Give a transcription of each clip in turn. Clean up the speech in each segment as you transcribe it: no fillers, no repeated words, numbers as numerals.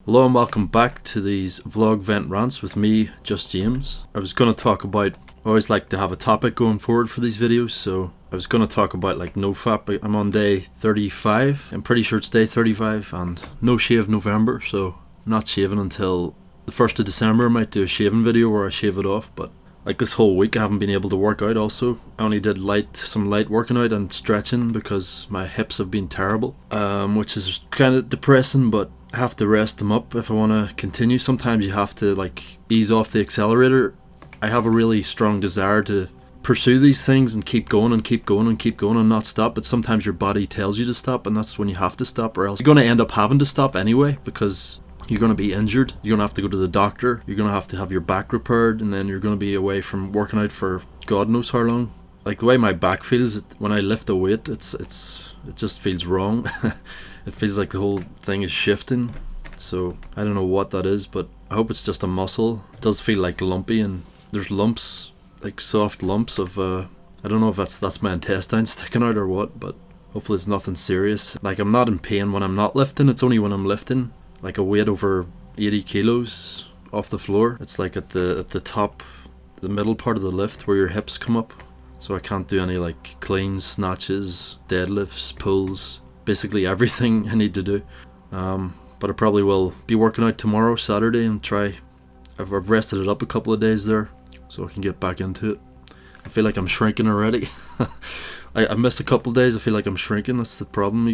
Hello and welcome back to these vlog vent rants with me, Just James. I was going to talk about, I always like to have a topic going forward for these videos, so I was going to talk about like NoFap. I'm on day 35, I'm pretty sure it's day 35, and no shave November, so I'm not shaving until the 1st of December. I might do a shaving video where I shave it off, but like this whole week I haven't been able to work out also. I only did some light working out and stretching because my hips have been terrible, which is kind of depressing, but I have to rest them up if I want to continue. Sometimes you have to like ease off the accelerator. I have a really strong desire to pursue these things and keep going and keep going and keep going and not stop, but sometimes your body tells you to stop, and that's when you have to stop, or else you're going to end up having to stop anyway because you're going to be injured. You're going to have to go to the doctor, you're going to have your back repaired, and then you're going to be away from working out for God knows how long. Like the way my back feels when I lift a weight, it just feels wrong. It feels like the whole thing is shifting, so I don't know what that is, but I hope it's just a muscle. It does feel like lumpy, and there's lumps, like soft lumps of I don't know if that's my intestines sticking out or what, but hopefully it's nothing serious. Like I'm not in pain when I'm not lifting, it's only when I'm lifting like a weight over 80 kilos off the floor. It's like at the top, the middle part of the lift where your hips come up, so I can't do any like cleans, snatches, deadlifts, pulls, basically everything I need to do. But I probably will be working out tomorrow, Saturday, and try. I've rested it up a couple of days there so I can get back into it. I feel like I'm shrinking already. I missed a couple of days. I feel like I'm shrinking. That's the problem.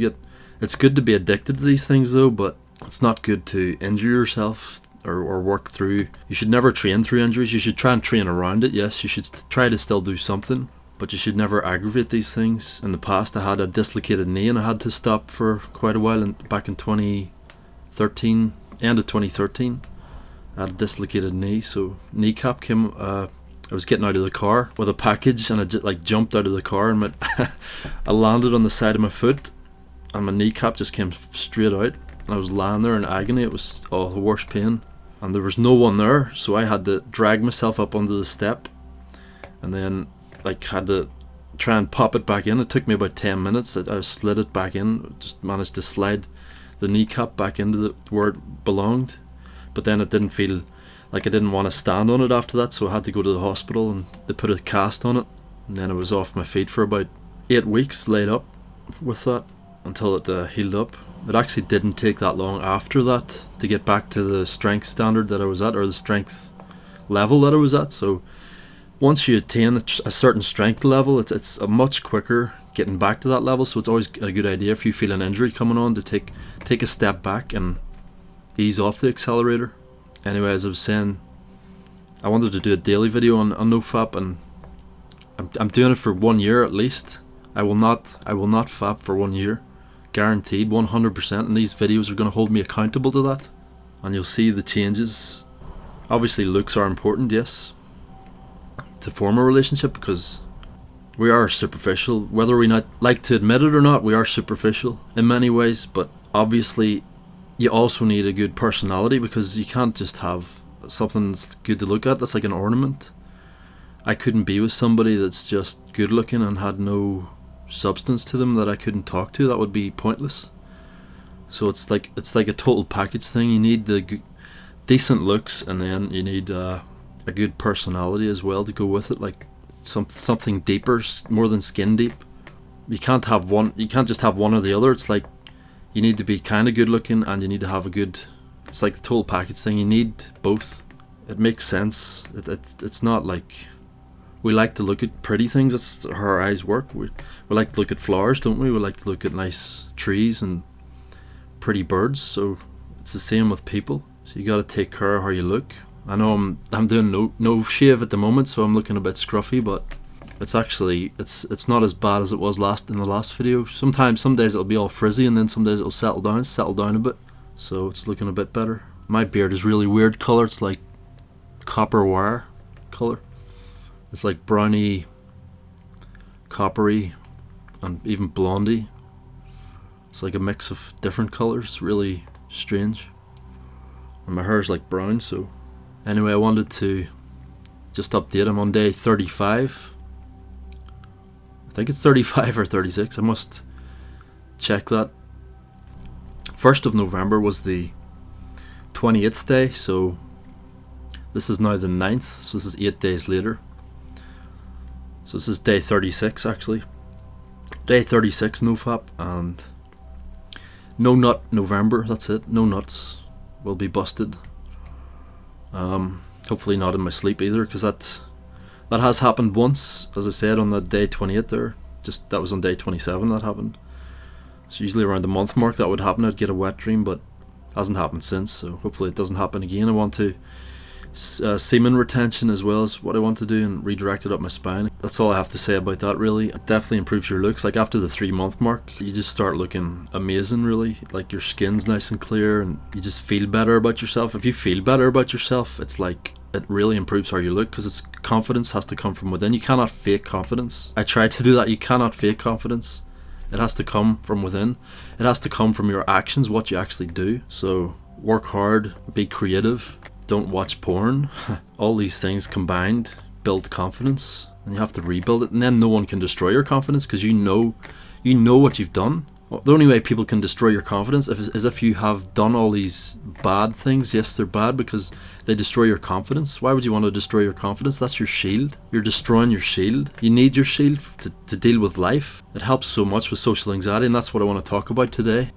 It's good to be addicted to these things though, but it's not good to injure yourself or work through. You should never train through injuries. You should try and train around it. Yes, you should try to still do something, but you should never aggravate these things. In the past I had a dislocated knee and I had to stop for quite a while, and back in 2013, end of 2013, I had a dislocated knee, so kneecap came. I was getting out of the car with a package and I jumped out of the car and I landed on the side of my foot and my kneecap just came straight out, and I was lying there in agony. It was the worst pain, and there was no one there, so I had to drag myself up onto the step and then had to try and pop it back in. It took me about 10 minutes. I slid it back in, just managed to slide the kneecap back into where it belonged, but then it didn't feel like I didn't want to stand on it after that, so I had to go to the hospital and they put a cast on it, and then I was off my feet for about 8 weeks laid up with that until it healed up. It actually didn't take that long after that to get back to the strength standard that I was at, or the strength level that I was at. So once you attain a certain strength level, it's a much quicker getting back to that level. So it's always a good idea if you feel an injury coming on to take a step back and ease off the accelerator. Anyway, as I was saying, I wanted to do a daily video on NoFap, and I'm doing it for 1 year at least. I will not fap for 1 year, guaranteed, 100%. And these videos are going to hold me accountable to that, and you'll see the changes. Obviously, looks are important, yes, to form a relationship, because we are superficial. Whether we not like to admit it or not, we are superficial in many ways, but obviously you also need a good personality, because you can't just have something that's good to look at. That's like an ornament. I couldn't be with somebody that's just good looking and had no substance to them that I couldn't talk to. That would be pointless. So it's like a total package thing. You need the decent looks, and then you need a good personality as well to go with it, like something deeper, more than skin deep. You can't just have one or the other. It's like you need to be kind of good looking, and you need to have it's like the total package thing. You need both. It makes sense. It's not like we like to look at pretty things. That's how our eyes work. We like to look at flowers, don't we? We like to look at nice trees and pretty birds. So it's the same with people. So you got to take care of how you look. I know I'm doing no shave at the moment, so I'm looking a bit scruffy, but it's actually it's not as bad as it was in the last video. Some days it'll be all frizzy, and then some days it'll settle down a bit. So it's looking a bit better. My beard is really weird color. It's like copper wire color. It's like browny, coppery, and even blondie. It's like a mix of different colors. Really strange. And my hair's like brown. So anyway, I wanted to just update. I'm on day 35. I think it's 35 or 36. I must check that. 1st of November was the 28th day, so this is now the 9th, so this is 8 days later. So this is day 36 actually. Day 36 nofap, and no nut November, that's it. No nuts will be busted. Hopefully not in my sleep either, because that has happened once, as I said, on the day 28 there. Just that was on day 27 that happened. So usually around the month mark that would happen, I'd get a wet dream, but hasn't happened since, so hopefully it doesn't happen again. I want to semen retention as well as what I want to do, and redirect it up my spine. That's all I have to say about that really. It definitely improves your looks. Like after the 3-month mark, you just start looking amazing really. Like your skin's nice and clear, and you just feel better about yourself. If you feel better about yourself, it's like it really improves how you look, because it's confidence has to come from within. You cannot fake confidence. I tried to do that. You cannot fake confidence. It has to come from within. It has to come from your actions, what you actually do. So work hard, be creative, don't watch porn. All these things combined build confidence, and you have to rebuild it, and then no one can destroy your confidence, because you know what you've done. The only way people can destroy your confidence is if you have done all these bad things. Yes, they're bad because they destroy your confidence. Why would you want to destroy your confidence? That's your shield. You're destroying your shield. You need your shield to deal with life. It helps so much with social anxiety, and that's what I want to talk about today.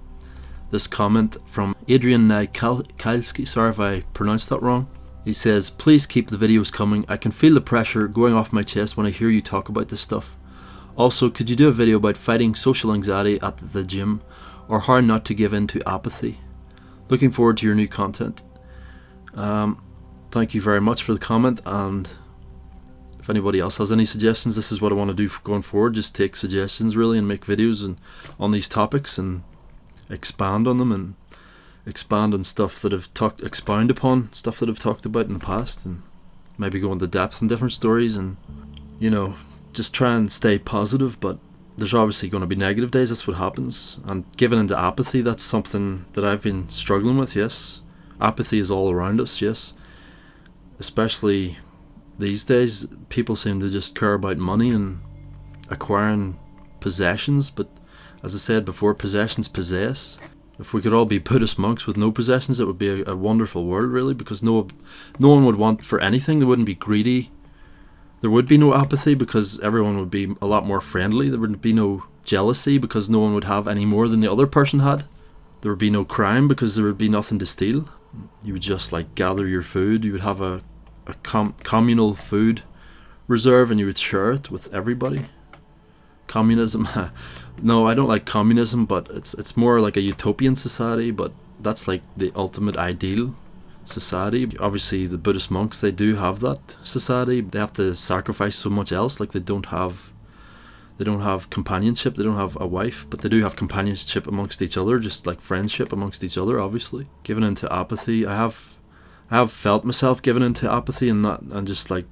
This comment from Adrian Kalski, sorry if I pronounced that wrong. He says, please keep the videos coming. I can feel the pressure going off my chest when I hear you talk about this stuff. Also, could you do a video about fighting social anxiety at the gym, or how not to give in to apathy? Looking forward to your new content. Thank you very much for the comment, and if anybody else has any suggestions, this is what I want to do going forward. Just take suggestions really, and make videos on these topics, and expand on them, and expand on stuff that I've expound upon stuff that I've talked about in the past, and maybe go into depth in different stories, and just try and stay positive. But there's obviously going to be negative days. That's what happens. And giving into apathy, that's something that I've been struggling with. Yes, apathy is all around us. Yes, especially these days, people seem to just care about money and acquiring possessions. But as I said before, possessions possess. If we could all be Buddhist monks with no possessions, it would be a wonderful world really, because no one would want for anything. They wouldn't be greedy. There would be no apathy, because everyone would be a lot more friendly. There would be no jealousy, because no one would have any more than the other person had. There would be no crime, because there would be nothing to steal. You would just gather your food. You would have a communal food reserve, and you would share it with everybody. Communism. No, I don't like communism, but it's more like a utopian society, but that's like the ultimate ideal society. Obviously the Buddhist monks, they do have that society. They have to sacrifice so much else. Like they don't have companionship, they don't have a wife, but they do have companionship amongst each other, just like friendship amongst each other. Obviously giving into apathy, I have felt myself giving into apathy, and just like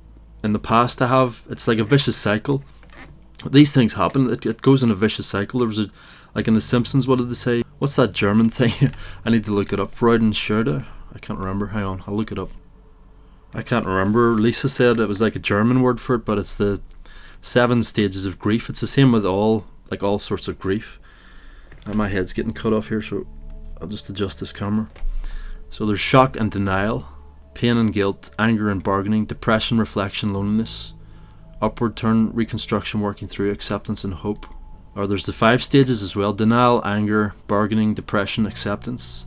in the past it's like a vicious cycle. These things happen, it goes in a vicious cycle. There was like in The Simpsons, what did they say? What's that German thing? I need to look it up. Freudenscherde? I can't remember. Hang on, I'll look it up. I can't remember. Lisa said it was like a German word for it, but it's the 7 stages of grief. It's the same with all sorts of grief. And my head's getting cut off here, so I'll just adjust this camera. So there's shock and denial, pain and guilt, anger and bargaining, depression, reflection, loneliness, upward turn, reconstruction, working through, acceptance and hope. Or there's the 5 stages as well: denial, anger, bargaining, depression, acceptance.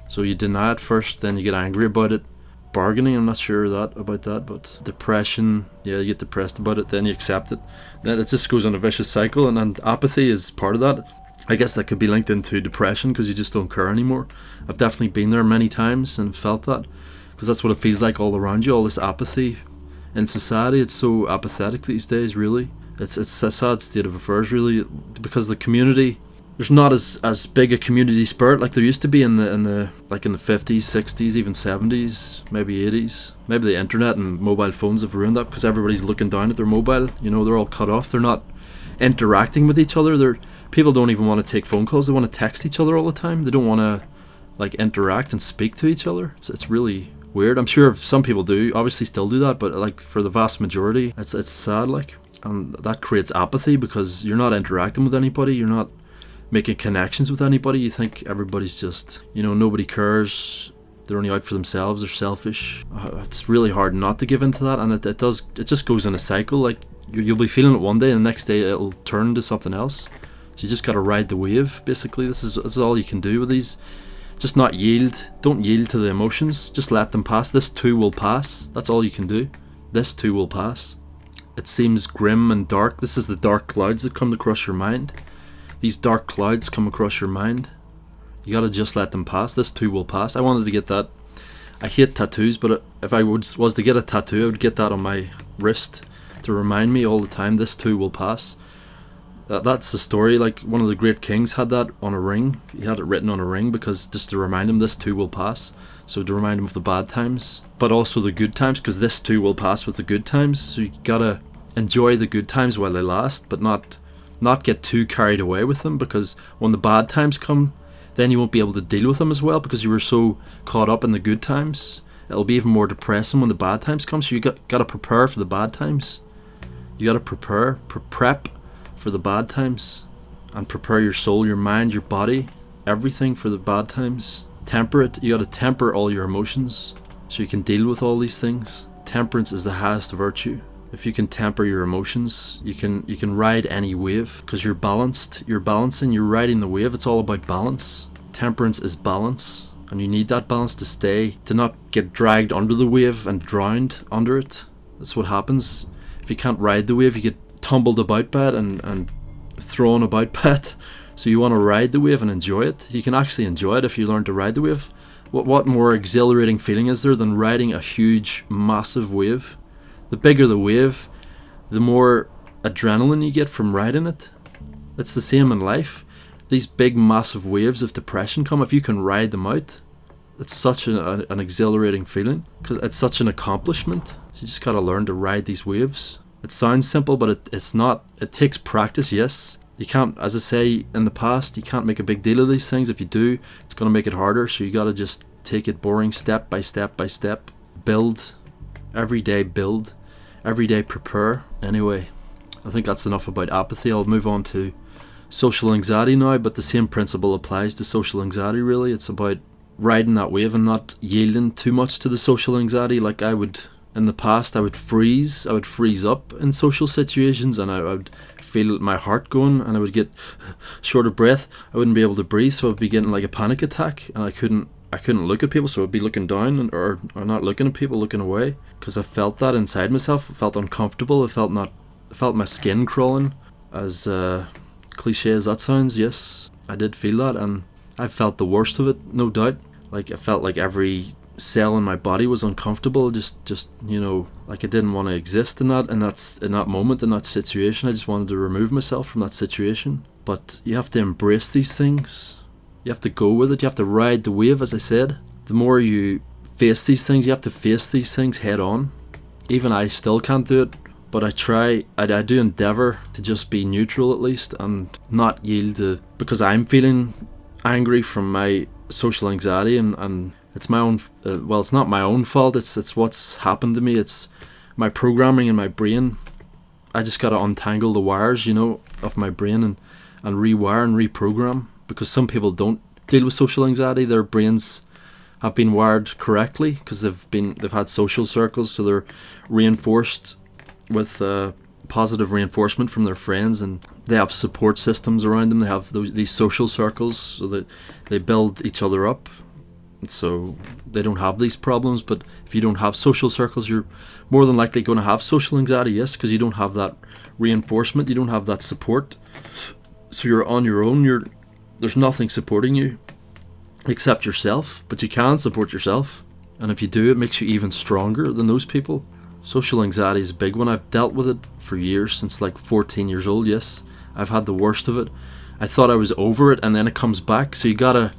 So you deny it first, then you get angry about it. Bargaining, I'm not sure about that, but depression, yeah, you get depressed about it, then you accept it. Then it just goes on a vicious cycle, and apathy is part of that. I guess that could be linked into depression, because you just don't care anymore. I've definitely been there many times and felt that, because that's what it feels like all around you, all this apathy in society. It's so apathetic these days, really. It's a sad state of affairs, really, because the community, there's not as big a community spirit like there used to be in the 50s, 60s, even 70s, maybe 80s. Maybe the internet and mobile phones have ruined that, because everybody's looking down at their mobile. They're all cut off. They're not interacting with each other. People don't even want to take phone calls. They want to text each other all the time. They don't want to interact and speak to each other. It's really weird. I'm sure some people do, obviously still do that, but for the vast majority, it's sad, and that creates apathy, because you're not interacting with anybody. You're not making connections with anybody. You think everybody's just, nobody cares. They're only out for themselves. They're selfish. It's really hard not to give into that, and it just goes in a cycle. Like you'll be feeling it one day, and the next day it'll turn into something else. So you just got to ride the wave. Basically, this is all you can do with these. Just not yield. Don't yield to the emotions. Just let them pass. This too will pass. That's all you can do. This too will pass. It seems grim and dark. This is the dark clouds that come across your mind. These dark clouds come across your mind. You gotta just let them pass. This too will pass. I wanted to get that. I hate tattoos, but if I was to get a tattoo, I would get that on my wrist to remind me all the time, this too will pass. That's the story. Like one of the great kings had that on a ring. He had it written on a ring because just to remind him this too will pass. So to remind him of the bad times, but also the good times, because this too will pass with the good times. So you gotta enjoy the good times while they last, but not get too carried away with them, because when the bad times come, then you won't be able to deal with them as well because you were so caught up in the good times. It'll be even more depressing when the bad times come. So you gotta prepare for the bad times. You gotta prep for the bad times, and prepare your soul, your mind, your body, everything for the bad times. Temper it. You gotta temper all your emotions so you can deal with all these things. Temperance is the highest virtue. If you can temper your emotions, you can ride any wave because you're balanced. You're balancing. You're riding the wave. It's all about balance. Temperance is balance, and you need that balance to not get dragged under the wave and drowned under it. That's what happens. If you can't ride the wave, you get tumbled about by it and thrown about by it. So you want to ride the wave and enjoy it. You can actually enjoy it if you learn to ride the wave. What more exhilarating feeling is there than riding a huge, massive wave? The bigger the wave, the more adrenaline you get from riding it. It's the same in life. These big, massive waves of depression come. If you can ride them out, it's such an exhilarating feeling because it's such an accomplishment. You just got to learn to ride these waves. It sounds simple, but it's not. It takes practice, yes. You can't, as I say in the past, you can't make a big deal of these things. If you do, it's going to make it harder. So you got to just take it boring, step by step by step. Build. Every day build. Every day prepare. Anyway, I think that's enough about apathy. I'll move on to social anxiety now, but the same principle applies to social anxiety really. It's about riding that wave and not yielding too much to the social anxiety. Like in the past, I would freeze up in social situations, and I would feel my heart going, and I would get short of breath. I wouldn't be able to breathe, so I'd be getting like a panic attack, and I couldn't look at people, so I'd be looking down or not looking at people, looking away, because I felt that inside myself. I felt uncomfortable. I felt my skin crawling. As cliche as that sounds, yes, I did feel that, and I felt the worst of it, no doubt. Like I felt like every cell in my body was uncomfortable, just like I didn't want to exist in that moment, in that situation. I just wanted to remove myself from that situation. But you have to embrace these things. You have to go with it. You have to ride the wave, as I said. The more you face these things, you have to face these things head on. Even I still can't do it, but I do endeavour to just be neutral at least and not yield to, because I'm feeling angry from my social anxiety, and it's my own, it's not my own fault, it's what's happened to me. It's my programming in my brain. I just gotta untangle the wires, of my brain and rewire and reprogram, because some people don't deal with social anxiety. Their brains have been wired correctly because they've had social circles, so they're reinforced with positive reinforcement from their friends, and they have support systems around them. They have these social circles, so that they build each other up, so they don't have these problems. But if you don't have social circles, you're more than likely going to have social anxiety, yes, because you don't have that reinforcement, you don't have that support, so you're on your own. There's nothing supporting you except yourself, but you can support yourself, and if you do, it makes you even stronger than those people. Social anxiety is a big one. I've dealt with it for years, since like 14 years old, yes. I've had the worst of it. I thought I was over it, and then it comes back. So you gotta,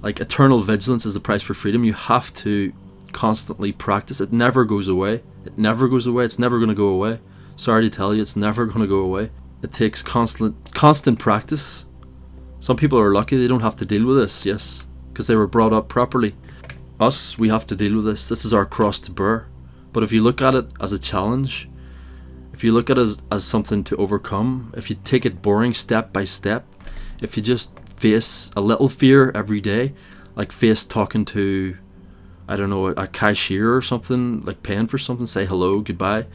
eternal vigilance is the price for freedom. You have to constantly practice. It never goes away. It never goes away. It's never gonna go away. Sorry to tell you, it's never gonna go away. It takes constant practice. Some people are lucky they don't have to deal with this, yes, because they were brought up properly. Us, we have to deal with this. This is our cross to bear. But if you look at it as a challenge, if you look at it as something to overcome, if you take it boring step by step, if you just face a little fear every day, like face talking to I don't know, a cashier or something, like paying for something, say hello, goodbye,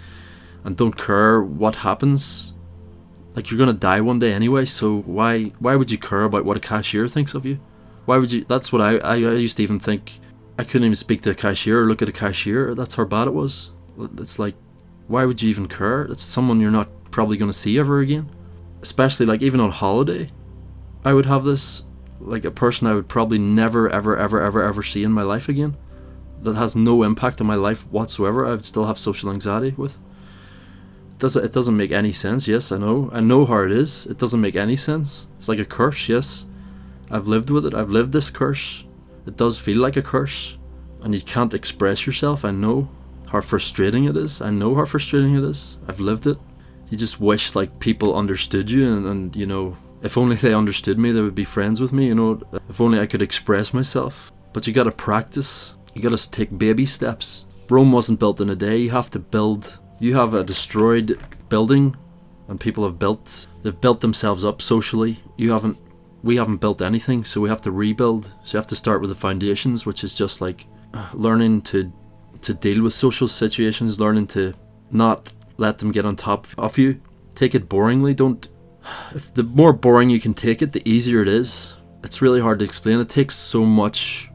and don't care what happens. Like, you're gonna die one day anyway, so why would you care about what a cashier thinks of you? Why would you? That's what I used to even think. I couldn't even speak to a cashier or look at a cashier. That's how bad it was. It's like, why would you even care? It's someone you're not probably gonna see ever again. Especially like even on holiday, I would have this, like a person I would probably never ever see in my life again. That has no impact on my life whatsoever. I would still have social anxiety with. It doesn't make any sense. Yes, I know how it is. It doesn't make any sense. It's like a curse. Yes, I've lived with it. I've lived this curse. It does feel like a curse, and you can't express yourself. I know how frustrating it is. I've lived it. You just wish like people understood you, and you know, if only they understood me, they would be friends with me. You know, if only I could express myself. But you gotta practice. You gotta take baby steps. Rome wasn't built in a day. You have to build. You have a destroyed building, and people have they've built themselves up socially. We haven't built anything, so we have to rebuild. So you have to start with the foundations, which is just like learning to deal with social situations, learning to not let them get on top of you. Take it boringly. The more boring you can take it, the easier it is. It's really hard to explain. It takes so much.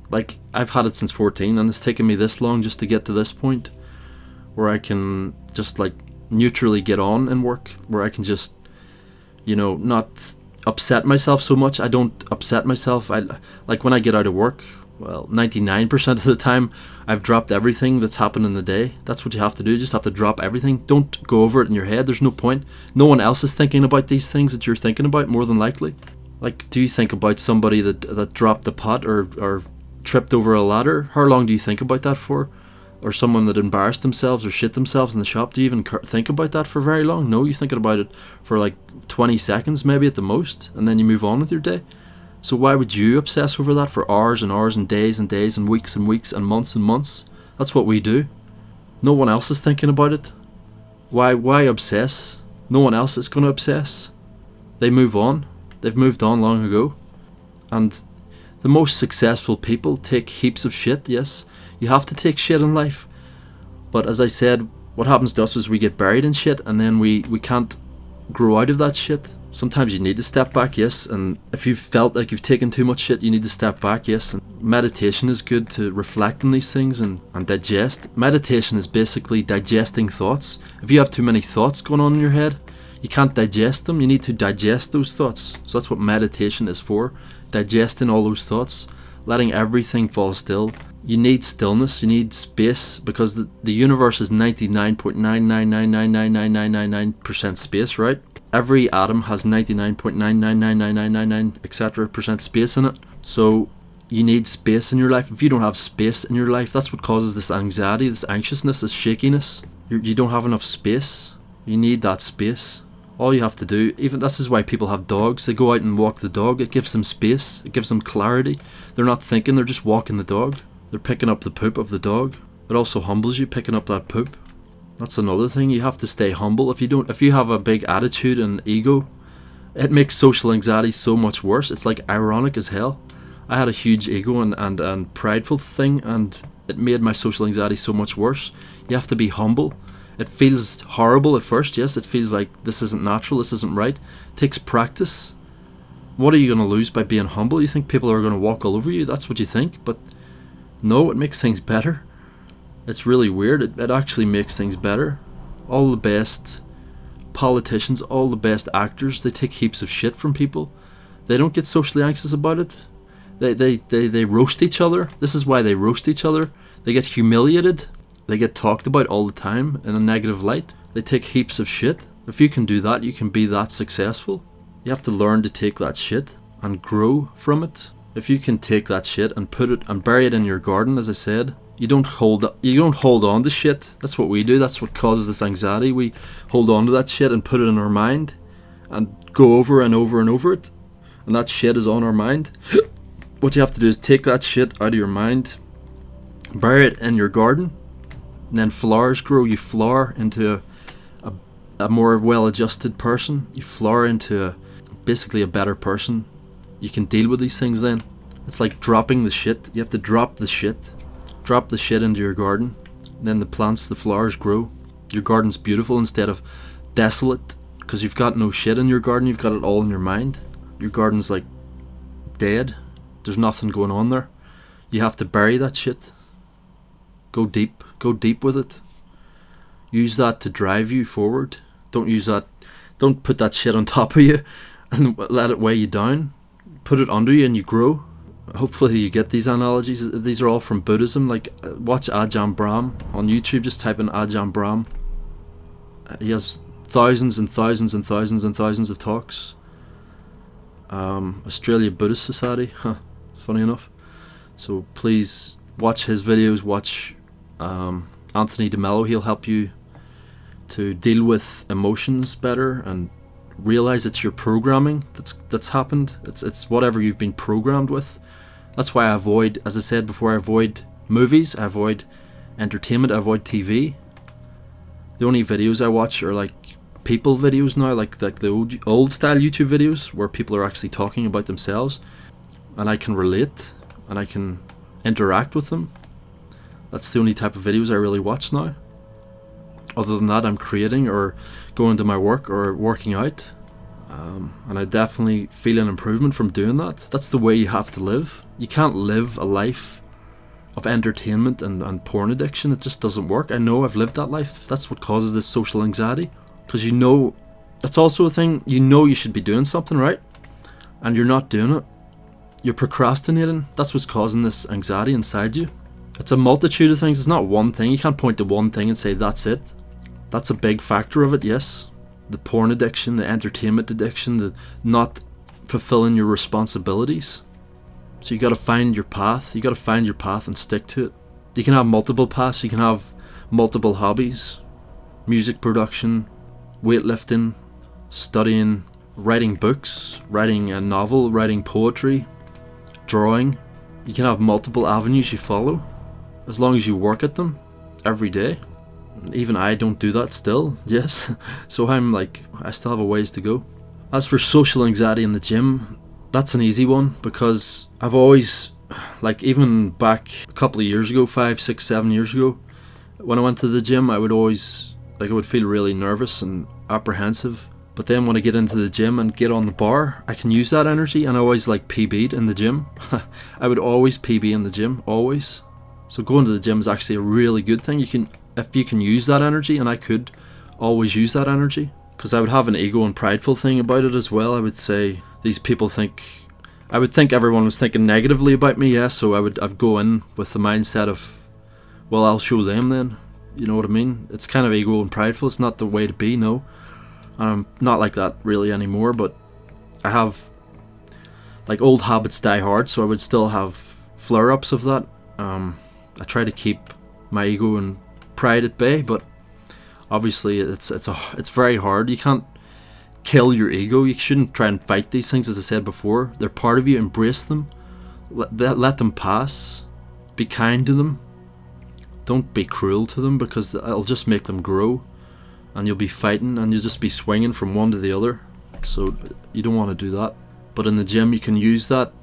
Like, I've had it since 14, and it's taken me this long just to get to this point where I can just like neutrally get on in work, where I can just, you know, not upset myself so much. I don't upset myself. I like when I get out of work, well, 99% of the time I've dropped everything that's happened in the day. That's what you have to do. You just have to drop everything. Don't go over it in your head. There's no point. No one else is thinking about these things that you're thinking about, more than likely. Like, do you think about somebody that dropped the pot or tripped over a ladder? How long do you think about that for? Or someone that embarrassed themselves or shit themselves in the shop? Do you even think about that for very long? No, you're thinking about it for like 20 seconds maybe at the most, and then you move on with your day. So why would you obsess over that for hours and hours and days and days and weeks and months and months? That's what we do. No one else is thinking about it. Why obsess? No one else is going to obsess. They move on. They've moved on long ago. And the most successful people take heaps of shit, yes. You have to take shit in life. But as I said, what happens to us is we get buried in shit, and then we can't grow out of that shit. Sometimes you need to step back, yes. And if you've felt like you've taken too much shit, you need to step back, yes. And meditation is good to reflect on these things and digest. Meditation is basically digesting thoughts. If you have too many thoughts going on in your head, you can't digest them. You need to digest those thoughts. So that's what meditation is for. Digesting all those thoughts. Letting everything fall still. You need stillness, you need space, because the universe is 99.999999999% space, right? Every atom has 99.9999999 etc. % space in it. So you need space in your life. If you don't have space in your life, that's what causes this anxiety, this anxiousness, this shakiness. You don't have enough space. You need that space. All you have to do, even this is why people have dogs. They go out and walk the dog. It gives them space. It gives them clarity. They're not thinking, they're just walking the dog. They're picking up the poop of the dog. It also humbles you, picking up that poop. That's another thing. You have to stay humble. If you have a big attitude and ego, it makes social anxiety so much worse. It's like ironic as hell. I had a huge ego and prideful thing, and it made my social anxiety so much worse. You have to be humble. It feels horrible at first, yes. It feels like this isn't natural, this isn't right. It takes practice. What are you going to lose by being humble? You think people are going to walk all over you? That's what you think, but no, it makes things better. It's really weird. It actually makes things better. All the best politicians, all the best actors, they take heaps of shit from people. They don't get socially anxious about it. They roast each other. This is why they roast each other. They get humiliated. They get talked about all the time in a negative light. They take heaps of shit. If you can do that, you can be that successful. You have to learn to take that shit and grow from it. If you can take that shit and put it and bury it in your garden, as I said, you don't hold on to shit. That's what we do. That's what causes this anxiety. We hold on to that shit and put it in our mind and go over and over and over it. And that shit is on our mind. What you have to do is take that shit out of your mind, bury it in your garden, and then flowers grow. You flower into a more well-adjusted person. You flower into basically a better person. You can deal with these things then. It's like dropping the shit. You have to drop the shit. Drop the shit into your garden. Then the plants, the flowers grow. Your garden's beautiful instead of desolate, because you've got no shit in your garden, you've got it all in your mind. Your garden's like dead. There's nothing going on there. You have to bury that shit. Go deep with it. Use that to drive you forward. Don't put that shit on top of you and let it weigh you down. Put it under you and you grow. Hopefully you get these analogies. These are all from Buddhism. Like, watch Ajahn Brahm on YouTube. Just type in Ajahn Brahm. He has thousands and thousands and thousands and thousands of talks. Australia Buddhist Society. Funny enough. So please watch his videos. Watch Anthony DeMello. He'll help you to deal with emotions better and realize it's your programming that's happened. It's whatever you've been programmed with. That's why I avoid, as I said before, I avoid movies, I avoid entertainment, I avoid TV. The only videos I watch are like people videos now, like the old style YouTube videos where people are actually talking about themselves and I can relate and I can interact with them. That's the only type of videos I really watch now. Other than that, I'm creating or going to my work or working out. And I definitely feel an improvement from doing that. That's the way you have to live. You can't live a life of entertainment and porn addiction. It just doesn't work. I know I've lived that life. That's what causes this social anxiety. Because you know, that's also a thing, you know you should be doing something, right? And you're not doing it. You're procrastinating. That's what's causing this anxiety inside you. It's a multitude of things. It's not one thing. You can't point to one thing and say that's it. That's a big factor of it, yes. The porn addiction, the entertainment addiction, the not fulfilling your responsibilities. So you got to find your path. You got to find your path and stick to it. You can have multiple paths. You can have multiple hobbies. Music production, weightlifting, studying, writing books, writing a novel, writing poetry, drawing. You can have multiple avenues you follow as long as you work at them every day. Even I don't do that still, yes. So I still have a ways to go. As for social anxiety in the gym, that's an easy one because I've always, even back a couple of years ago, 5, 6, 7 years ago, when I went to the gym, I would always, I would feel really nervous and apprehensive. But then when I get into the gym and get on the bar, I can use that energy, and I always PB'd in the gym. I would always PB in the gym, always. So going to the gym is actually a really good thing. If you can use that energy, and I could always use that energy, because I would have an ego and prideful thing about it as well. I would say these people I would think everyone was thinking negatively about me, yeah, so I'd go in with the mindset of, well, I'll show them then, you know what I mean? It's kind of ego and prideful. It's not the way to be, no. I'm not like that really anymore, but I have, old habits die hard, so I would still have flare-ups of that. I try to keep my ego and pride at bay, but obviously it's very hard. You can't kill your ego. You shouldn't try and fight these things, as I said before. They're part of you. Embrace them. Let them pass. Be kind to them. Don't be cruel to them, because it'll just make them grow, and you'll be fighting and you'll just be swinging from one to the other. So you don't want to do that. But in the gym, you can use that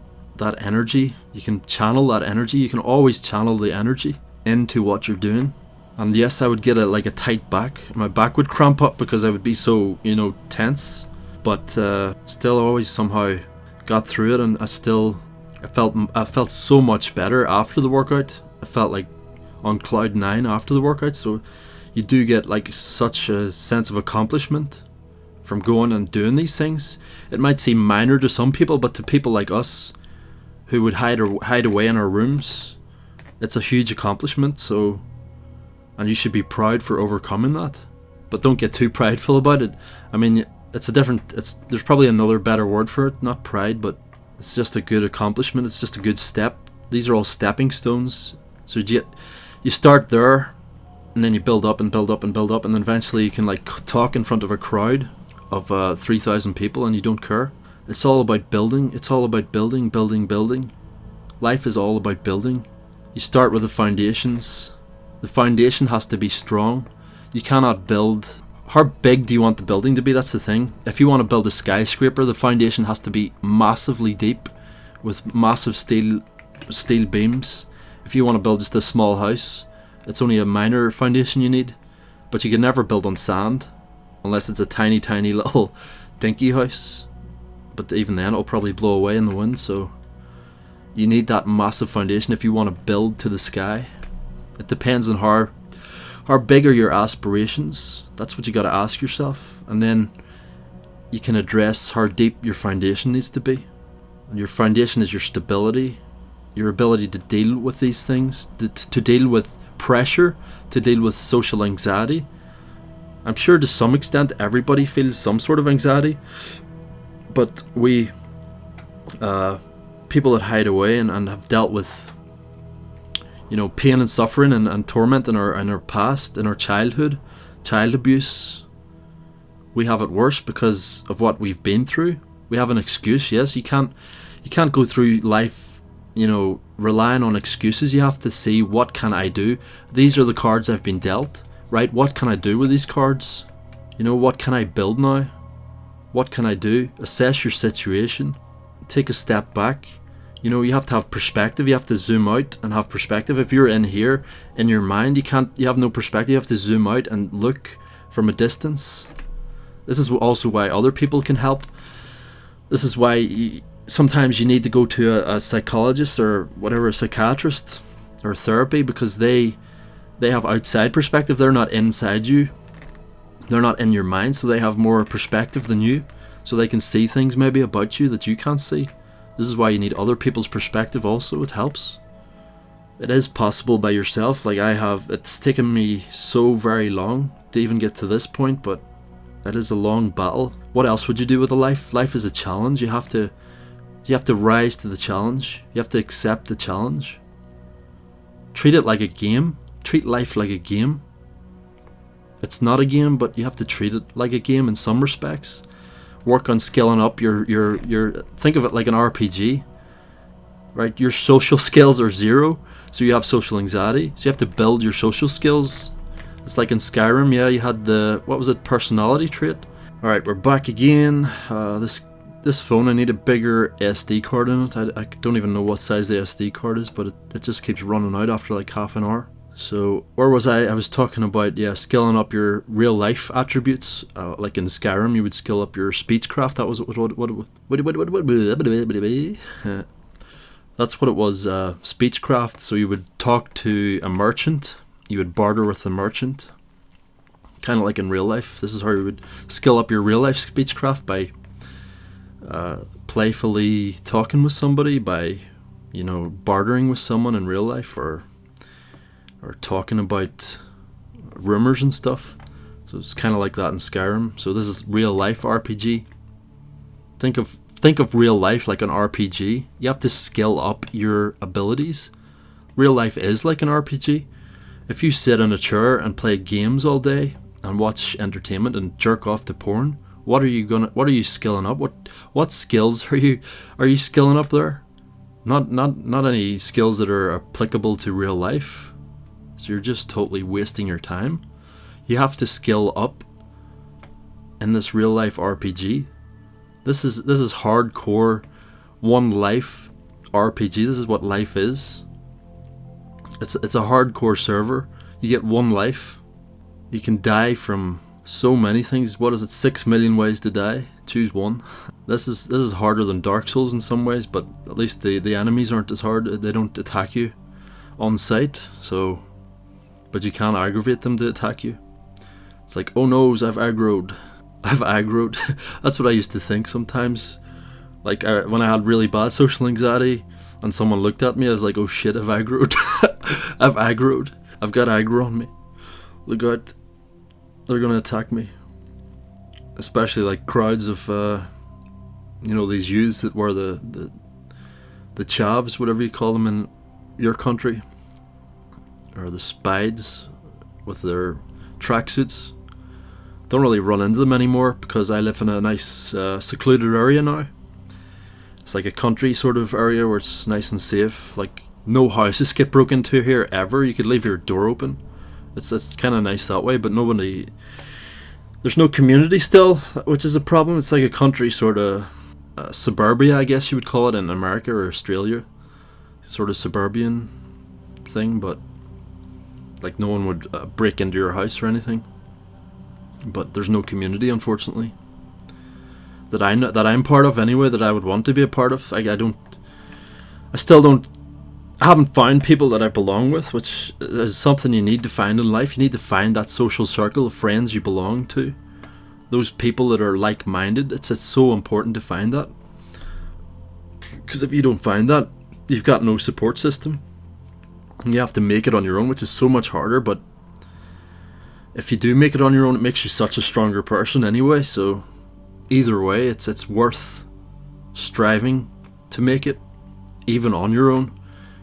energy. You can channel that energy. You can always channel the energy into what you're doing. And yes, I would get a tight back. My back would cramp up because I would be so, tense. But still always somehow got through it, and I felt so much better after the workout. I felt like on cloud 9 after the workout. So you do get such a sense of accomplishment from going and doing these things. It might seem minor to some people, but to people like us who would hide away in our rooms, it's a huge accomplishment. So, and you should be proud for overcoming that, but don't get too prideful about it. I mean, there's probably another better word for it, not pride, but it's just a good accomplishment. It's just a good step. These are all stepping stones. So you start there, and then you build up and build up and build up, and then eventually you can talk in front of a crowd of 3,000 people, and you don't care. It's all about building. It's all about building, building, building. Life is all about building. You start with the foundations. The foundation has to be strong. You cannot build. How big do you want the building to be? That's the thing. If you want to build a skyscraper, the foundation has to be massively deep with massive steel beams. If you want to build just a small house, it's only a minor foundation you need, but you can never build on sand unless it's a tiny little dinky house, but even then it'll probably blow away in the wind. So you need that massive foundation if you want to build to the sky. It depends on how big are your aspirations. That's what you got to ask yourself, and then you can address how deep your foundation needs to be. And your foundation is your stability, your ability to deal with these things, to deal with pressure, to deal with social anxiety. I'm sure to some extent everybody feels some sort of anxiety, but we people that hide away and have dealt with, you know, pain and suffering and torment in our past, in our childhood, child abuse, we have it worse because of what we've been through. We have an excuse. Yes, you can't go through life, you know, relying on excuses. You have to see, what can I do? These are the cards I've been dealt, right? What can I do with these cards? You know, what can I build now? What can I do? Assess your situation. Take a step back. You know, you have to have perspective. You have to zoom out and have perspective. If you're in here, in your mind, you have no perspective. You have to zoom out and look from a distance. This is also why other people can help. This is why sometimes you need to go to a psychologist or whatever, a psychiatrist or therapy, because they have outside perspective. They're not inside you. They're not in your mind, so they have more perspective than you. So they can see things maybe about you that you can't see. This is why you need other people's perspective also. It helps. It is possible by yourself. Like I have, it's taken me so very long to even get to this point, but it is a long battle. What else would you do with a life? Life is a challenge. You have to rise to the challenge. You have to accept the challenge. Treat it like a game. Treat life like a game. It's not a game, but you have to treat it like a game in some respects. Work on skilling up your think of it like an RPG, right? Your social skills are 0, so you have social anxiety. So you have to build your social skills. It's like in Skyrim, yeah, you had the, what was it, personality trait. Alright, we're back again. This phone, I need a bigger SD card in it. I don't even know what size the SD card is, but it just keeps running out after like half an hour. So where was I? I was talking about, yeah, skilling up your real life attributes. Like in Skyrim, you would skill up your speechcraft. That was what that's what it was, speechcraft. So you would talk to a merchant. You would barter with the merchant. Kind of like in real life. This is how you would skill up your real life speechcraft, by playfully talking with somebody, by, you know, bartering with someone in real life, or talking about rumors and stuff. So it's kind of like that in Skyrim. So this is real life RPG. Think of real life like an RPG. You have to skill up your abilities. Real life is like an RPG. If you sit in a chair and play games all day and watch entertainment and jerk off to porn, what are you skilling up? What skills are you skilling up there? Not any skills that are applicable to real life. So you're just totally wasting your time. You have to skill up in this real life RPG. This is hardcore one life RPG. This is what life is. It's a hardcore server. You get one life. You can die from so many things. What is it? 6 million ways to die. Choose one. This is harder than Dark Souls in some ways, but at least the enemies aren't as hard. They don't attack you on sight. So, but you can't aggravate them to attack you. It's like, oh no, I've aggroed. That's what I used to think sometimes. Like when I had really bad social anxiety and someone looked at me, I was like, oh shit, I've aggroed. I've aggroed. I've got aggro on me. Look out, they're gonna attack me. Especially like crowds of, you know, these youths that wear the chavs, whatever you call them in your country, or the spides with their tracksuits. Don't really run into them anymore because I live in a nice secluded area now. It's like a country sort of area where it's nice and safe. Like no houses get broken into here ever. You could leave your door open. It's kind of nice that way, but there's no community still, which is a problem. It's like a country sort of suburbia, I guess you would call it in America or Australia. Sort of suburban thing, but like no one would break into your house or anything. But there's no community, unfortunately, that I'm part of anyway, that I would want to be a part of. I haven't found people that I belong with, which is something you need to find in life. You need to find that social circle of friends you belong to, those people that are like-minded. It's so important to find that, because if you don't find that, you've got no support system. And you have to make it on your own, which is so much harder. But if you do make it on your own, it makes you such a stronger person anyway. So either way, it's worth striving to make it, even on your own,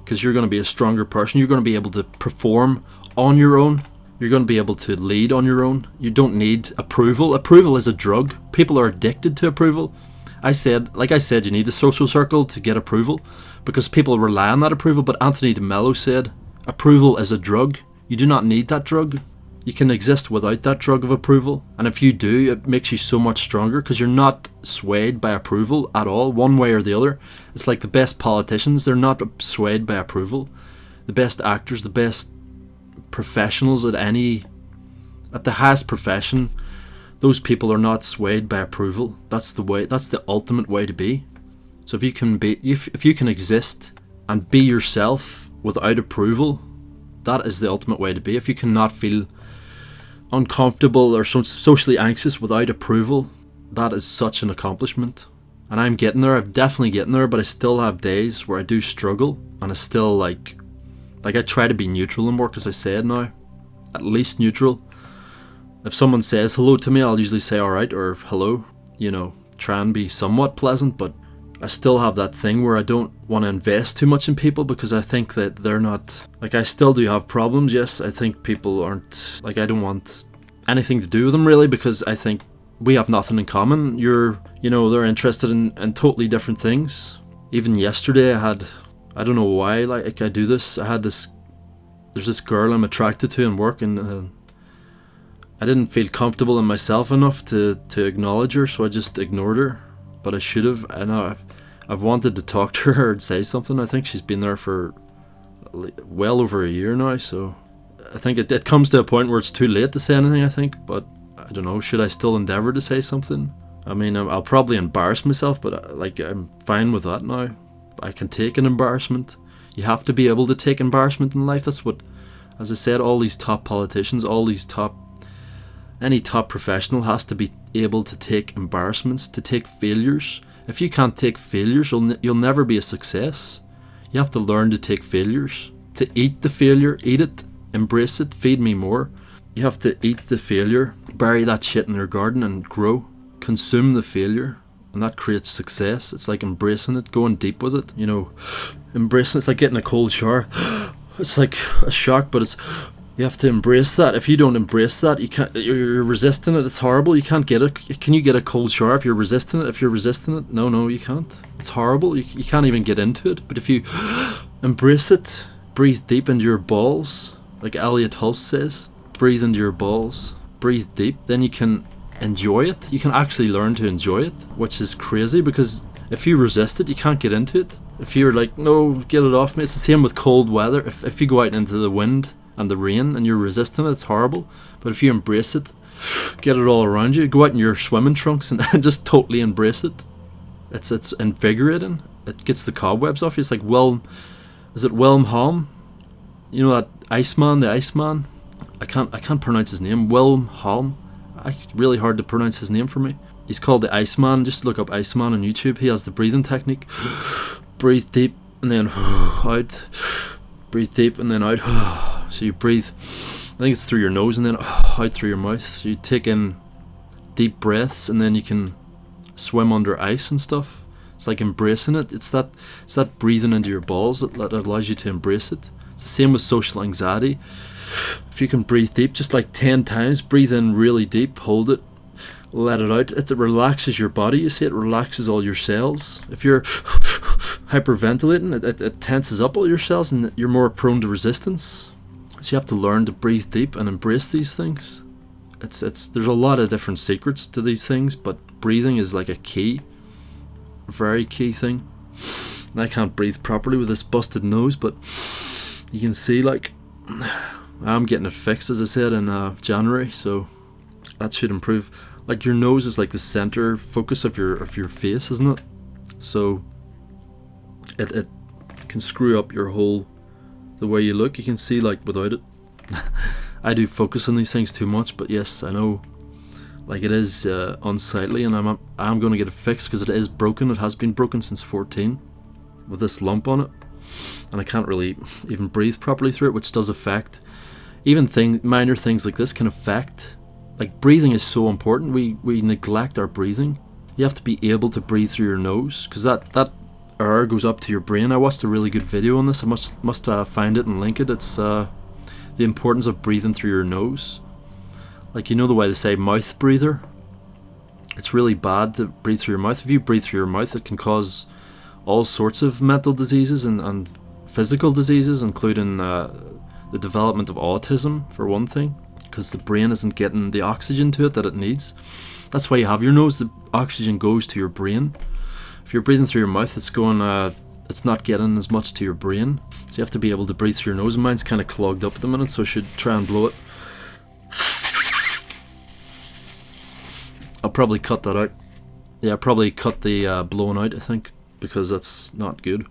because you're going to be a stronger person. You're going to be able to perform on your own. You're going to be able to lead on your own. You don't need approval. Approval is a drug. People are addicted to approval. Like I said, you need the social circle to get approval, because people rely on that approval. But Anthony de Mello said, approval is a drug. You do not need that drug. You can exist without that drug of approval. And if you do, it makes you so much stronger, because you're not swayed by approval at all, one way or the other. It's like the best politicians, they're not swayed by approval. The best actors, the best professionals at the highest profession, those people are not swayed by approval. That's the ultimate way to be. So if you can exist and be yourself without approval, that is the ultimate way to be. If you cannot feel uncomfortable or socially anxious without approval, that is such an accomplishment. And I'm getting there. I'm definitely getting there, but I still have days where I do struggle, and I still like I try to be neutral in work, as I said now, at least neutral. If someone says hello to me, I'll usually say alright or hello, try and be somewhat pleasant. But I still have that thing where I don't want to invest too much in people, because I think that they're not, I still do have problems. Yes, I think people aren't, I don't want anything to do with them really, because I think we have nothing in common. They're interested in totally different things. Even yesterday I don't know why I do this. There's this girl I'm attracted to in work, and I didn't feel comfortable in myself enough to acknowledge her, so I just ignored her. But I should have. And I've wanted to talk to her and say something. I think she's been there for well over a year now, so I think it comes to a point where it's too late to say anything, I think. But I don't know, should I still endeavour to say something? I mean, I'll probably embarrass myself, but I'm fine with that now. I can take an embarrassment. You have to be able to take embarrassment in life. That's what, as I said, all these top politicians, any top professional has to be able to take embarrassments, to take failures. If you can't take failures, you'll never be a success. You have to learn to take failures, to eat the failure, eat it, embrace it, feed me more. You have to eat the failure, bury that shit in your garden and grow. Consume the failure, and that creates success. It's like embracing it, going deep with it, embracing it's like getting a cold shower. It's like a shock, but you have to embrace that. If you don't embrace that, you can't. You're resisting it. It's horrible. You can't get it. Can you get a cold shower if you're resisting it? If you're resisting it, no, you can't. It's horrible. You can't even get into it. But if you embrace it, breathe deep into your balls, like Elliot Hulse says, breathe into your balls, breathe deep, then you can enjoy it. You can actually learn to enjoy it, which is crazy, because if you resist it, you can't get into it. If you're like, no, get it off me. It's the same with cold weather. If you go out into the wind and the rain and you're resisting it, it's horrible. But if you embrace it, get it all around you, go out in your swimming trunks and just totally embrace it. It's invigorating. It gets the cobwebs off you. It's like Willem Holm? That Iceman, the Iceman? I can't pronounce his name. Willem Holm. Really hard to pronounce his name for me. He's called the Iceman. Just look up Iceman on YouTube. He has the breathing technique. Breathe deep and then out. Breathe deep and then out. So you breathe, I think it's through your nose and then out through your mouth. So you take in deep breaths and then you can swim under ice and stuff. It's like embracing it. It's that breathing into your balls that allows you to embrace it. It's the same with social anxiety. If you can breathe deep, just like 10 times, breathe in really deep, hold it, let it out. It relaxes your body, you see, it relaxes all your cells. If you're hyperventilating, it tenses up all your cells and you're more prone to resistance. So you have to learn to breathe deep and embrace these things. There's a lot of different secrets to these things, but breathing is like a very key thing. And I can't breathe properly with this busted nose, but You can see, like, I'm getting it fixed, as I said, in January, so that should improve. Like, your nose is like the center focus of your face, isn't it? So it can screw up your the way you look. You can see, like, without it. I do focus on these things too much, but yes, I know, like, it is unsightly, and I'm going to get it fixed because it is broken. It has been broken since 14 with this lump on it, and I can't really even breathe properly through it, which does affect. Even minor things like this can affect. Like, breathing is so important. We neglect our breathing. You have to be able to breathe through your nose, because that air goes up to your brain. I watched a really good video on this. I must find it and link it. It's the importance of breathing through your nose. Like, you know the way they say mouth breather? It's really bad to breathe through your mouth. If you breathe through your mouth, it can cause all sorts of mental diseases and physical diseases, including the development of autism, for one thing, because the brain isn't getting the oxygen to it that it needs. That's why you have your nose. The oxygen goes to your brain. If you're breathing through your mouth, it's not getting as much to your brain. So you have to be able to breathe through your nose. Mine's kind of clogged up at the minute, so I should try and blow it. I'll probably cut that out. Yeah, I'll probably cut the blowing out, I think, because that's not good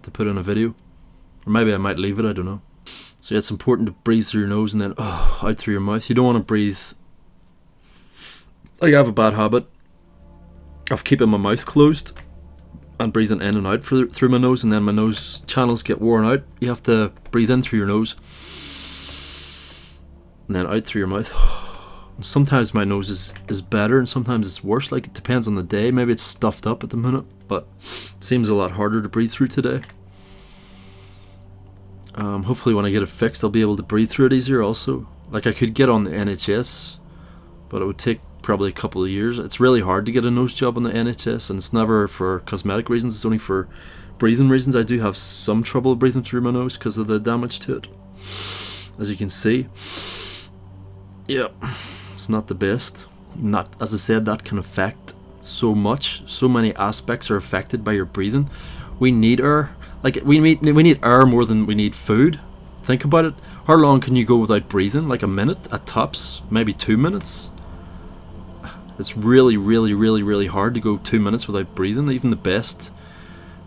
to put in a video. Or maybe I might leave it, I don't know. So yeah, it's important to breathe through your nose and then out through your mouth. You don't want to breathe. Like, I have a bad habit of keeping my mouth closed and breathing in and out through my nose, and then my nose channels get worn out. You have to breathe in through your nose and then out through your mouth. Sometimes my nose is better and sometimes it's worse. Like, it depends on the day. Maybe it's stuffed up at the minute, but it seems a lot harder to breathe through today. Hopefully when I get it fixed, I'll be able to breathe through it easier also. Like, I could get on the NHS, but it would take probably a couple of years. It's really hard to get a nose job on the NHS, and it's never for cosmetic reasons. It's only for breathing reasons. I do have some trouble breathing through my nose because of the damage to it, as you can see. Yeah, it's not the best. Not, as I said, that can affect so much. So many aspects are affected by your breathing. We need air. Like, we need air more than we need food. Think about it. How long can you go without breathing? Like a minute at tops, maybe 2 minutes. It's really, really, really, really hard to go 2 minutes without breathing. Even the best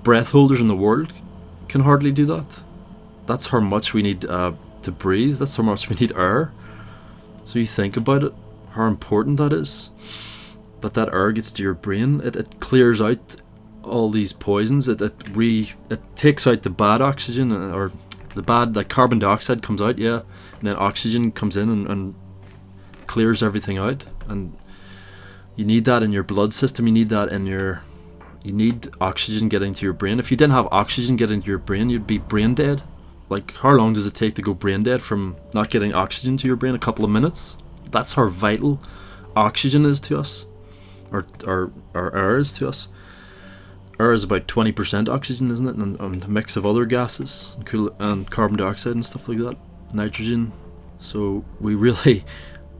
breath holders in the world can hardly do that. That's how much we need to breathe. That's how much we need air. So you think about it, how important that is. That air gets to your brain. It clears out all these poisons. It takes out the bad oxygen, or the bad, like, carbon dioxide comes out, yeah, and then oxygen comes in and clears everything out. And you need that in your blood system. You need oxygen getting to your brain. If you didn't have oxygen getting to your brain, you'd be brain dead. Like, how long does it take to go brain dead from not getting oxygen to your brain? A couple of minutes. That's how vital oxygen is to us, or air is to us. Air is about 20% oxygen, isn't it? And a mix of other gases and carbon dioxide and stuff like that, nitrogen. So we really,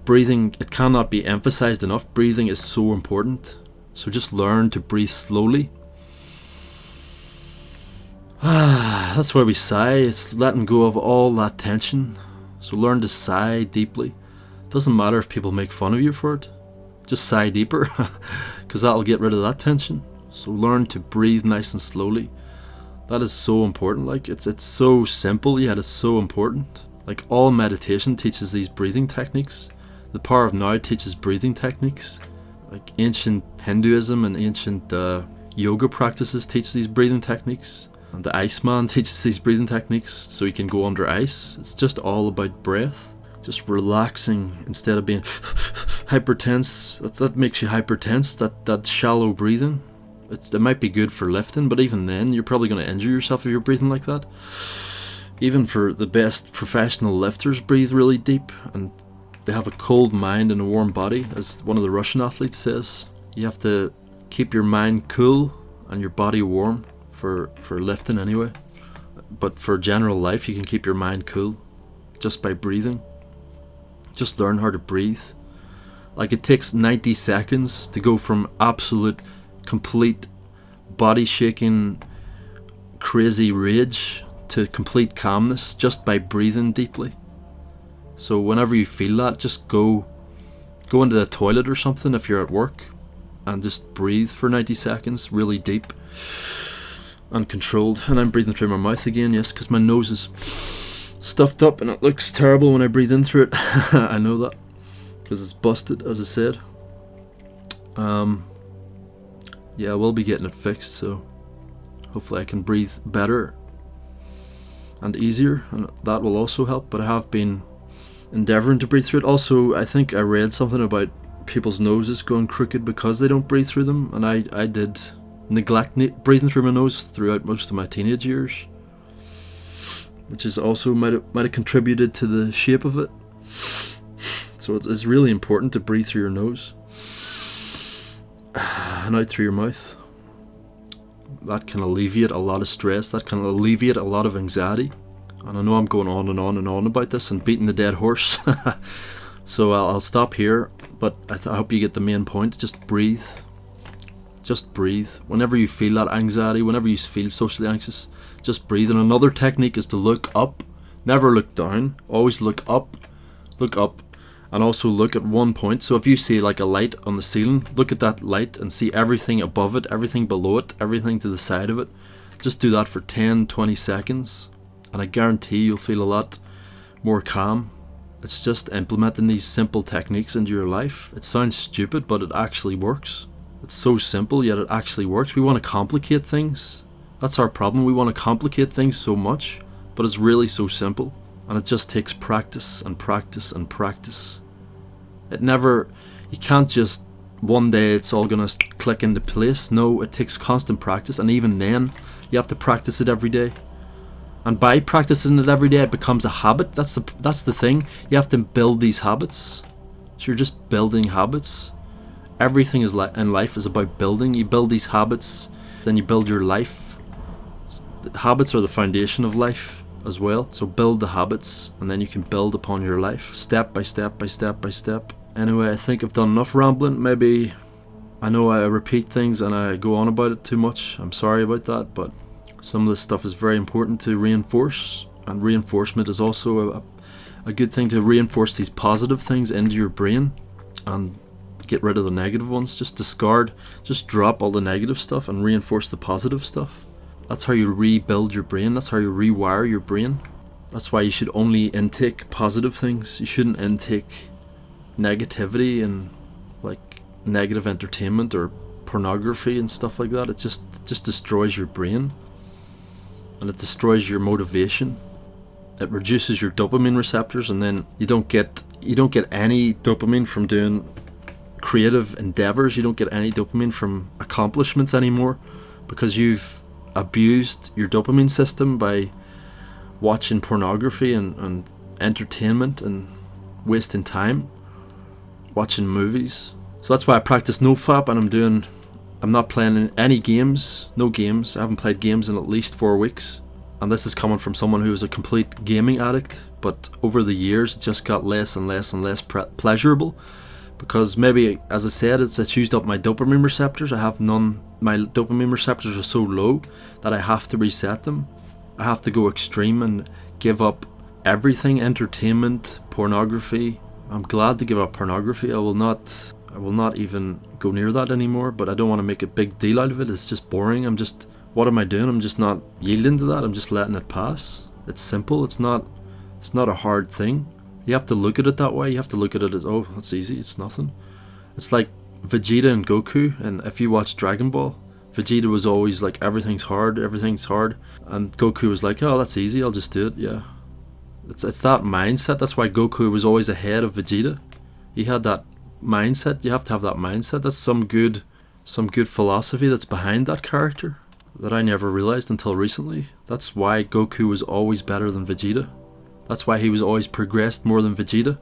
breathing, it cannot be emphasized enough. Breathing is so important. So just learn to breathe slowly. That's why we sigh. It's letting go of all that tension. So learn to sigh deeply. It doesn't matter if people make fun of you for it. Just sigh deeper, because that'll get rid of that tension. So learn to breathe nice and slowly. That is so important. Like, it's so simple, yet it's so important. Like, all meditation teaches these breathing techniques. The Power of Now teaches breathing techniques. Like, ancient Hinduism and ancient yoga practices teach these breathing techniques. And the Iceman teaches these breathing techniques so you can go under ice. It's just all about breath. Just relaxing instead of being hypertense. That makes you hypertense, that shallow breathing. It might be good for lifting, but even then, you're probably going to injure yourself if you're breathing like that. Even for the best professional lifters, breathe really deep, and they have a cold mind and a warm body, as one of the Russian athletes says. You have to keep your mind cool and your body warm for lifting anyway. But for general life, you can keep your mind cool just by breathing. Just learn how to breathe. Like, it takes 90 seconds to go from absolute, complete, body shaking, crazy rage to complete calmness just by breathing deeply. So whenever you feel that, just go into the toilet or something if you're at work, and just breathe for 90 seconds, really deep and controlled. And I'm breathing through my mouth again, yes, because my nose is stuffed up and it looks terrible when I breathe in through it. I know that, because it's busted, as I said. Yeah, we'll be getting it fixed, so hopefully I can breathe better and easier, and that will also help. But I have been endeavouring to breathe through it. Also, I think I read something about people's noses going crooked because they don't breathe through them, and I did neglect breathing through my nose throughout most of my teenage years, which is also might have contributed to the shape of it. So it's really important to breathe through your nose and out through your mouth. That can alleviate a lot of stress, that can alleviate a lot of anxiety. And I know I'm going on and on and on about this and beating the dead horse. So I'll stop here, but I hope you get the main point. Just breathe. Just breathe. Whenever you feel that anxiety, whenever you feel socially anxious, just breathe. And another technique is to look up. Never look down. Always look up. Look up. And also look at one point. So if you see like a light on the ceiling, look at that light and see everything above it, everything below it, everything to the side of it. Just do that for 10-20 seconds. And I guarantee you'll feel a lot more calm. It's just implementing these simple techniques into your life. It sounds stupid, but it actually works. It's so simple, yet it actually works. We want to complicate things. That's our problem. We want to complicate things so much, but it's really so simple. And it just takes practice and practice and practice. You can't just one day it's all going to click into place. No, it takes constant practice, and even then, you have to practice it every day. And by practicing it every day, it becomes a habit. That's the thing. You have to build these habits. So you're just building habits. Everything in life is about building. You build these habits, then you build your life. The habits are the foundation of life as well. So build the habits, and then you can build upon your life, step by step by step by step. Anyway, I think I've done enough rambling. Maybe I know I repeat things and I go on about it too much. I'm sorry about that, but some of this stuff is very important to reinforce, and reinforcement is also a good thing to reinforce these positive things into your brain and get rid of the negative ones. Just drop all the negative stuff and reinforce the positive stuff. That's how you rebuild your brain. That's how you rewire your brain. That's why you should only intake positive things. You shouldn't intake negativity and like negative entertainment or pornography and stuff like that. It just destroys your brain, and it destroys your motivation. It reduces your dopamine receptors, and then you don't get any dopamine from doing creative endeavors. You don't get any dopamine from accomplishments anymore, because you've abused your dopamine system by watching pornography and entertainment and wasting time watching movies. So that's why I practice NoFap, and I'm not playing any games, no games. I haven't played games in at least 4 weeks. And this is coming from someone who was a complete gaming addict, but over the years it just got less and less and less pleasurable, because maybe, as I said, it's used up my dopamine receptors. I have none. My dopamine receptors are so low that I have to reset them. I have to go extreme and give up everything: entertainment, pornography. I'm glad to give up pornography. I will not even go near that anymore, but I don't want to make a big deal out of it. It's just boring. What am I doing? I'm just not yielding to that. I'm just letting it pass. It's simple. It's not a hard thing. You have to look at it that way. You have to look at it as, oh, that's easy. It's nothing. It's like Vegeta and Goku, and if you watch Dragon Ball, Vegeta was always like, everything's hard, and Goku was like, oh, that's easy, I'll just do it. Yeah, it's that mindset. That's why Goku was always ahead of Vegeta. He had that mindset. You have to have that mindset. That's some good philosophy that's behind that character that I never realized until recently. That's why Goku was always better than Vegeta. That's why he was always progressed more than Vegeta,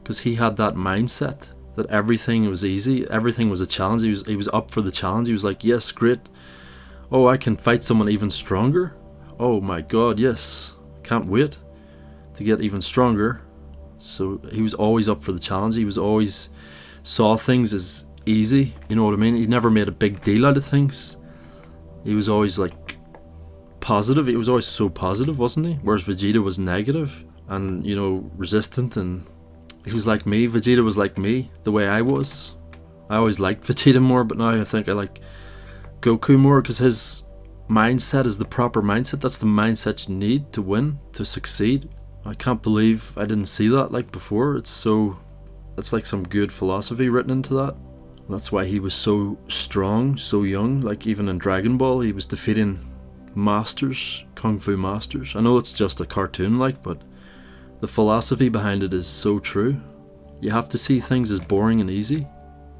because he had that mindset that everything was easy, everything was a challenge. He was up for the challenge. He was like, yes, great. Oh, I can fight someone even stronger. Oh my god, yes. Can't wait to get even stronger. So he was always up for the challenge. He was always saw things as easy, you know what I mean? He never made a big deal out of things. He was always like positive. He was always so positive, wasn't he? Whereas Vegeta was negative and, you know, resistant, and he was like me. Vegeta was like me, the way I was. I always liked Vegeta more, but now I think I like Goku more because his mindset is the proper mindset. That's the mindset you need to win, to succeed. I can't believe I didn't see that like before. It's like some good philosophy written into that. That's why he was so strong, so young. Like even in Dragon Ball, he was defeating masters, kung fu masters. I know it's just a cartoon like, but the philosophy behind it is so true. You have to see things as boring and easy.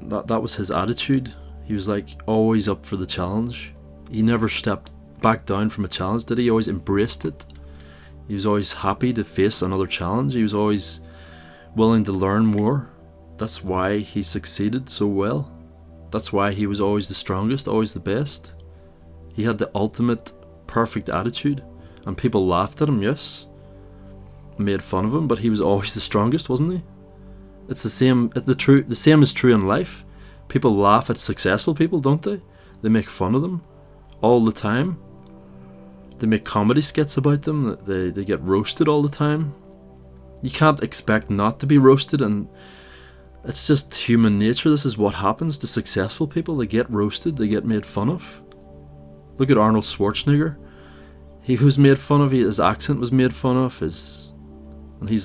That was his attitude. He was like always up for the challenge. He never stepped back down from a challenge, did he? He always embraced it. He was always happy to face another challenge. He was always willing to learn more. That's why he succeeded so well. That's why he was always the strongest, always the best. He had the ultimate perfect attitude, and people laughed at him, yes, made fun of him, but he was always the strongest, wasn't he? It's the same. The same is true in life. People laugh at successful people, don't they? They make fun of them all the time. They make comedy skits about them. They get roasted all the time. You can't expect not to be roasted, and it's just human nature. This is what happens to successful people. They get roasted, they get made fun of. Look at Arnold Schwarzenegger. He was made fun of, his accent was made fun of, and he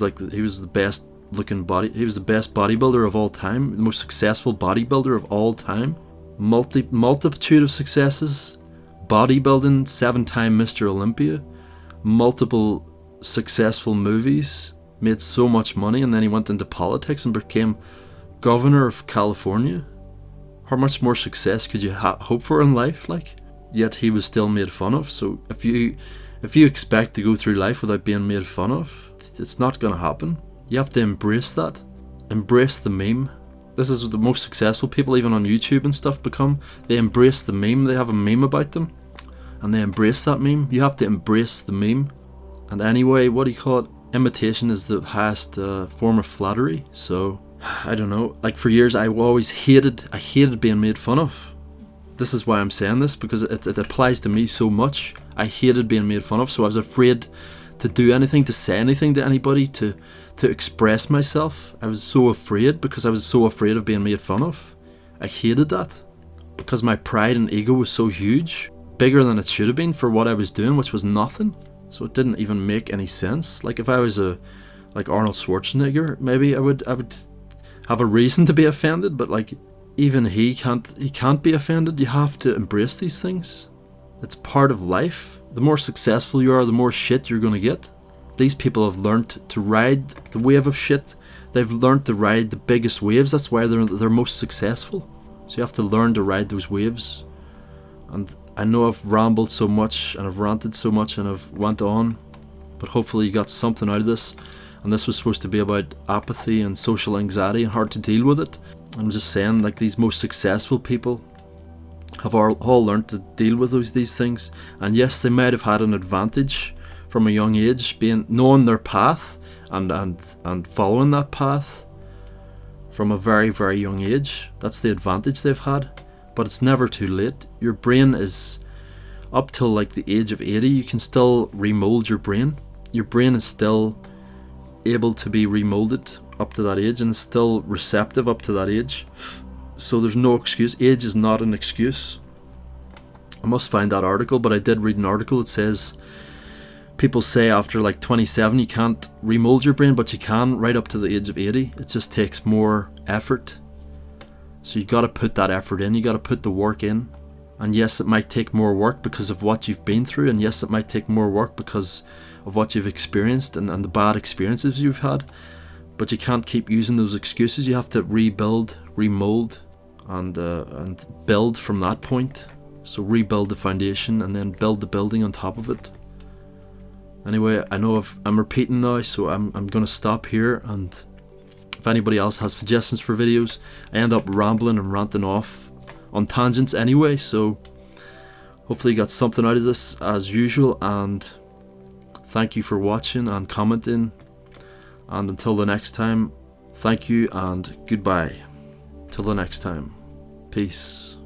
was the best looking he was the best bodybuilder of all time, the most successful bodybuilder of all time. Multitude of successes, bodybuilding, 7-time Mr. Olympia, multiple successful movies, made so much money, and then he went into politics and became governor of California. How much more success could you hope for in life? Like, yet he was still made fun of. So if you expect to go through life without being made fun of, it's not going to happen. You have to embrace that. Embrace the meme. This is what the most successful people, even on YouTube and stuff, become. They embrace the meme. They have a meme about them, and they embrace that meme. You have to embrace the meme. And anyway, what do you call it? Imitation is the highest form of flattery. So I don't know. Like for years, I hated being made fun of. This is why I'm saying this, because it applies to me so much. I hated being made fun of, so I was afraid to do anything, to say anything to anybody, to express myself. I was so afraid because I was so afraid of being made fun of. I hated that because my pride and ego was so huge, bigger than it should have been for what I was doing, which was nothing. So it didn't even make any sense. Like if I was like Arnold Schwarzenegger, maybe I would have a reason to be offended, but like even he can't be offended. You have to embrace these things. It's part of life. The more successful you are, the more shit you're going to get. These people have learned to ride the wave of shit. They've learned to ride the biggest waves. That's why they're most successful. So you have to learn to ride those waves. And I know I've rambled so much and I've ranted so much and I've went on, but hopefully you got something out of this. And this was supposed to be about apathy and social anxiety and hard to deal with it. I'm just saying, like, these most successful people have all learned to deal with these things. And yes, they might have had an advantage from a young age, knowing their path and following that path from a very, very young age. That's the advantage they've had. But it's never too late. Your brain is, up till like the age of 80, you can still remold your brain. Your brain is still able to be remolded up to that age, and it's still receptive up to that age. So there's no excuse. Age is not an excuse. I must find that article, but I did read an article that says people say after like 27 you can't remold your brain, but you can right up to the age of 80. It just takes more effort. So you got to put that effort in. You got to put the work in. And yes, it might take more work because of what you've been through, and yes, it might take more work because of what you've experienced and the bad experiences you've had. But you can't keep using those excuses. You have to rebuild, remold, and build from that point. So rebuild the foundation and then build the building on top of it. Anyway, I know I'm repeating now, so I'm going to stop here. And if anybody else has suggestions for videos, I end up rambling and ranting off on tangents anyway. So hopefully you got something out of this as usual. And thank you for watching and commenting. And until the next time, thank you and goodbye. Till the next time. Peace.